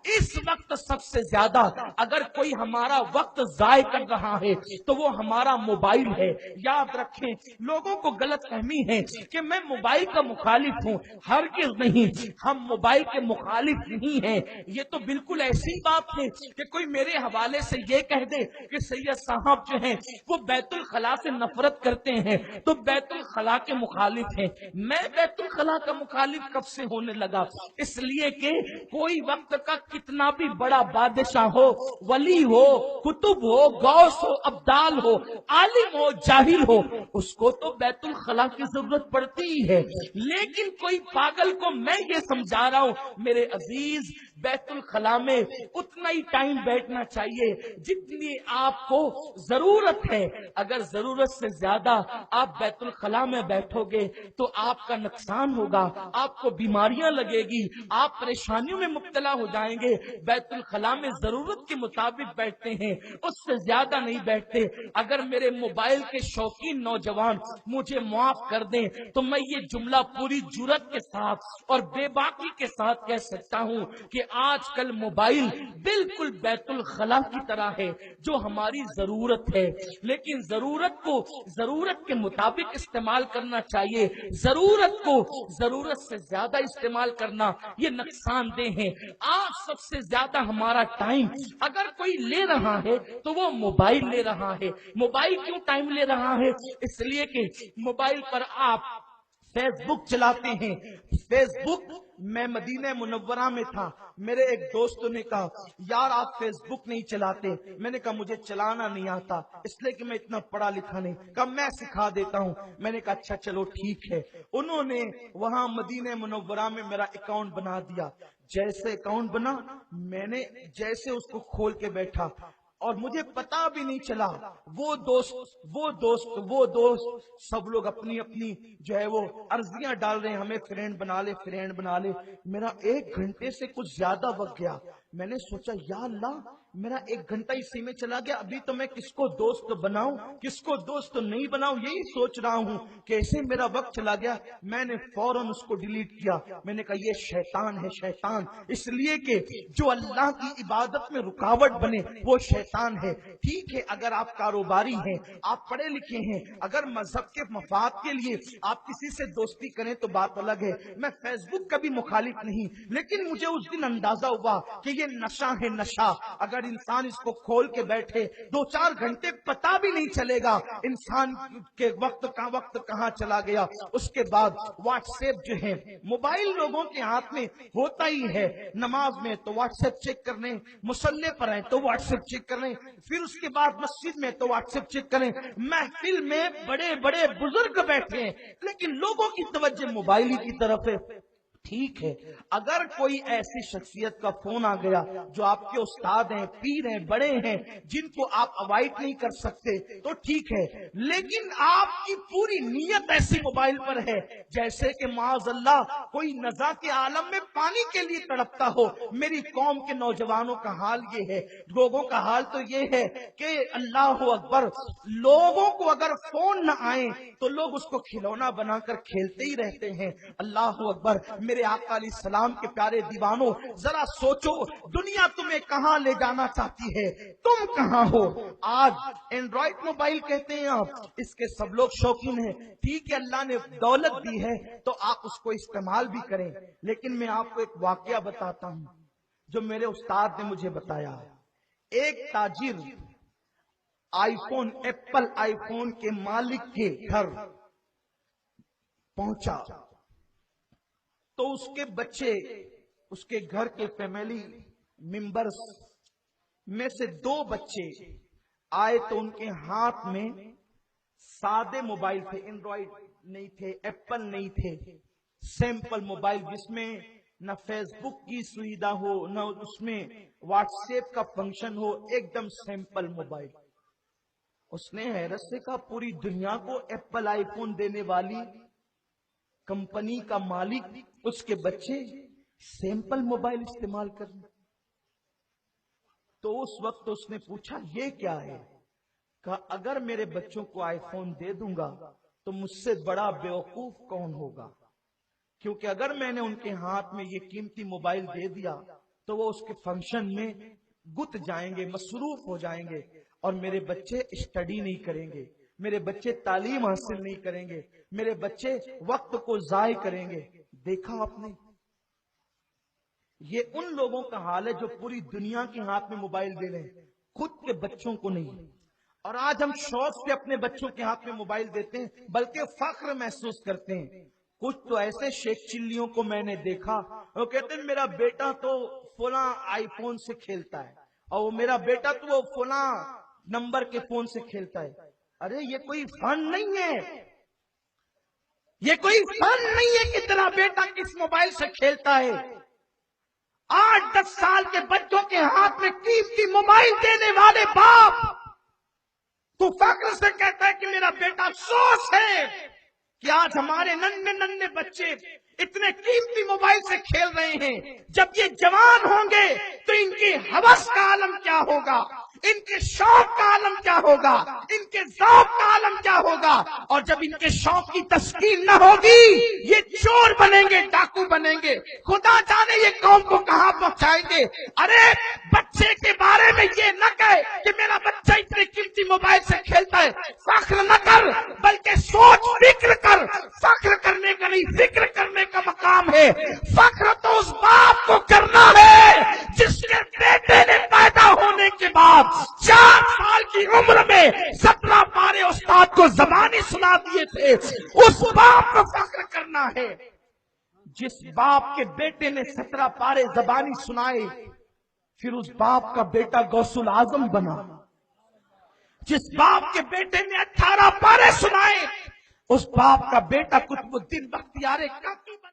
इस वक्त सबसे ज्यादा अगर कोई हमारा वक्त जाय कर रहा है तो वो हमारा मोबाइल है। याद रखें, लोगों को गलत फहमी है कि मैं मोबाइल का मुखालिफ हूँ। हरगिज़ नहीं, हम मोबाइल के मुखालिफ नहीं हैं। ये तो बिल्कुल ऐसी बात है कि कोई मेरे हवाले से ये कह दे कि सैयद साहब जो हैं वो बैतुल खला से नफरत करते हैं तो बैतुल खला के मुखालिफ हैं। मैं बैतुल खला का मुखालिफ कब से होने लगा? इसलिए कि कोई वक्त का कितना भी बड़ा बादशाह हो, वली हो, कुतुब हो, गौस हो, अब्दाल हो, आलिम हो, जाहिल हो, उसको तो बैतुल खला की जरूरत पड़ती ही है। लेकिन कोई पागल को मैं ये समझा रहा हूं, मेरे अजीज, बैतुल खला में उतना ही टाइम बैठना चाहिए जितनी आपको जरूरत है। अगर जरूरत से ज्यादा आप बैतुल खला में बैठोगे तो आपका नुकसान होगा, आपको बीमारियां लगेगी, आप परेशानियों में मुब्तला हो जाएंगे। बैतुल खला में जरूरत के मुताबिक बैठते हैं, उससे ज्यादा नहीं बैठते। अगर मेरे मोबाइल के शौकीन नौजवान मुझे माफ कर दें तो मैं ये जुमला पूरी जुर्रत के साथ और बेबाकी के साथ कह सकता हूं कि आजकल मोबाइल बिल्कुल बैतुल खला की तरह है जो हमारी जरूरत है। लेकिन जरूरत को जरूरत के मुताबिक इस्तेमाल करना चाहिए। जरूरत को जरूरत से ज्यादा इस्तेमाल करना ये नुकसानदेह है। आज सबसे ज्यादा हमारा टाइम अगर कोई ले रहा है तो वो मोबाइल ले रहा है। मोबाइल क्यों टाइम ले रहा है? इसलिए कि मोबाइल पर आप फेसबुक चलाते हैं। फेसबुक, मैं मदीने मुनव्वरा में था, मेरे एक दोस्त ने कहा यार आप फेसबुक नहीं चलाते। मैंने कहा मुझे चलाना नहीं आता, इसलिए कि मैं इतना पढ़ा लिखा नहीं। कहा मैं सिखा देता हूँ। मैंने कहा अच्छा चलो ठीक है। उन्होंने वहां मदीने मुनव्वरा में मेरा अकाउंट बना दिया। जैसे अकाउंट बना, मैंने जैसे उसको खोल के बैठा और मुझे पता भी नहीं चला, वो दोस्त सब लोग अपनी अपनी जो है वो अर्जियां डाल रहे हैं, हमें फ्रेंड बना ले, फ्रेंड बना ले। मेरा 1 घंटे से कुछ ज्यादा वक्त गया। मैंने सोचा या अल्लाह, मेरा 1 घंटा इसी में चला गया। अभी तो मैं किसको दोस्त बनाऊं, किसको दोस्त नहीं बनाऊं, यही सोच रहा हूं। कैसे मेरा वक्त चला गया। मैंने फौरन उसको डिलीट किया। मैंने कहा ये शैतान है, शैतान। इसलिए कि जो अल्लाह की इबादत में रुकावट बने वो शैतान है। ठीक है, अगर आप कारोबारी हैं, आप पढ़े लिखे हैं, अगर मजहब के मफाद के लिए आप किसी से दोस्ती करें तो बात अलग है। मैं फेसबुक का भी मुखालिफ नहीं, लेकिन मुझे उस दिन अंदाजा हुआ कि ये नशा है, नशा। अगर इंसान इसको खोल के बैठे 2-4 घंटे पता भी नहीं चलेगा इंसान के वक्त कहाँ चला गया। उसके बाद व्हाट्सएप जो है, मोबाइल लोगों के हाथ में होता ही है। नमाज में तो व्हाट्सएप चेक करने, मुसल्ले पर है तो व्हाट्सएप चेक करें, फिर उसके बाद मस्जिद में तो व्हाट्सएप चेक करें, महफिल में बड़े बड़े बुजुर्ग बैठे हैं लेकिन लोगों की तवज्जो मोबाइल ही की तरफ है। ठीक है, अगर कोई ऐसी शख्सियत का फोन आ गया जो आपके उस्ताद हैं, पीर हैं, बड़े हैं, जिनको आप अवॉइड नहीं कर सकते तो ठीक है। लेकिन आपकी पूरी नीयत ऐसी मोबाइल पर है जैसे कि माअज़ल्लाह कोई नज़ा के आलम में पानी के लिए तड़पता हो। मेरी कौम के नौजवानों का हाल ये है, लोगों का हाल तो ये है कि अल्लाह अकबर, लोगों को अगर फोन न आए तो लोग उसको खिलौना बनाकर खेलते ही रहते हैं। अल्लाह अकबर। मेरे आका अलैहिस्सलाम के प्यारे दीवानों, जरा सोचो दुनिया तुम्हें कहां ले जाना चाहती है, तुम कहां हो। आज एंड्रॉइड मोबाइल कहते हैं आप, इसके सब लोग शौकीन हैं। ठीक है, अल्लाह ने दौलत दी है तो आप उसको इस्तेमाल भी करें। लेकिन मैं आपको एक वाकया बताता हूं जो मेरे उस्ताद ने मुझे बताया। एक ताजिर आईफोन, एप्पल आईफोन के मालिक के घर पहुंचा तो उसके बच्चे, उसके घर के फैमिली मेंबर्स में से 2 बच्चे आए तो उनके हाथ में सादे मोबाइल थे, एंड्रॉइड नहीं थे, एप्पल नहीं थे, सैंपल मोबाइल जिसमें न फेसबुक की सुविधा हो, न उसमें व्हाट्सएप का फंक्शन हो, एकदम सैंपल मोबाइल। उसने हैरत से कहा पूरी दुनिया को एप्पल आईफोन देने वाली कंपनी का मालिक, उसके बच्चे सैंपल मोबाइल इस्तेमाल करने। तो उस वक्त उसने पूछा ये क्या है? कहा अगर मेरे बच्चों को आईफोन दे दूंगा तो मुझसे बड़ा बेवकूफ कौन होगा, क्योंकि अगर मैंने उनके हाथ में ये कीमती मोबाइल दे दिया تو وہ اس کے فنکشن میں گت جائیں گے، مصروف ہو جائیں گے، اور میرے بچے اسٹڈی نہیں کریں گے، میرے بچے تعلیم حاصل نہیں کریں گے، میرے بچے وقت کو ضائع کریں گے۔ دیکھا آپ نے، یہ ان لوگوں کا حال ہے جو پوری دنیا کے ہاتھ میں موبائل دے رہے ہیں، خود کے بچوں کو نہیں۔ اور آج ہم شوق سے اپنے بچوں کے ہاتھ میں موبائل دیتے ہیں، بلکہ فخر محسوس کرتے ہیں۔ کچھ تو ایسے شیخ چلیوں کو میں نے دیکھا، وہ کہتے ہیں میرا بیٹا تو فلاں آئی فون سے کھیلتا ہے، اور وہ میرا بیٹا تو وہ فلاں نمبر کے فون سے کھیلتا ہے۔ ارے یہ کوئی فن نہیں ہے، یہ کوئی فن نہیں ہے کہ تیرا بیٹا کس موبائل سے کھیلتا ہے۔ 8-10 سال کے بچوں کے ہاتھ میں قیمتی موبائل دینے والے باپ تو فخر سے کہتا ہے کہ میرا بیٹا، افسوس ہے کہ آج ہمارے ننھے ننھے بچے اتنے قیمتی موبائل سے کھیل رہے ہیں۔ جب یہ جوان ہوں گے تو ان کی ہوس کا عالم کیا ہوگا، ان کے شوق کا عالم کیا ہوگا، ان کے ذوق کا عالم کیا ہوگا۔ اور جب ان کے شوق کی تسکین نہ ہوگی، یہ چور بنیں گے، ڈاکو بنیں گے، خدا جانے یہ قوم کو کہاں پہنچائیں گے۔ ارے بچے کے بارے میں یہ نہ کہے کہ میرا بچہ اتنے قیمتی موبائل سے کھیلتا ہے، فخر نہ کر، بلکہ سوچ فکر کر۔ فخر کرنے کا نہیں، فکر کرنے کا مقام ہے۔ فخر تو اس باپ کو کرنا ہے جس کے بیٹے نے پیدا ہونے کے بعد 4 سال کی عمر میں 17 پارے استاد کو زبانی سنا دیے تھے، اس باپ کو فخر کرنا ہے۔ جس باپ کے بیٹے نے 17 پارے زبانی سنائے، پھر اس باپ کا بیٹا غوث العظم بنا۔ جس باپ کے بیٹے نے 18 پارے سنائے، اس باپ کا بیٹا قطب الدین بختیار کاکی بنا۔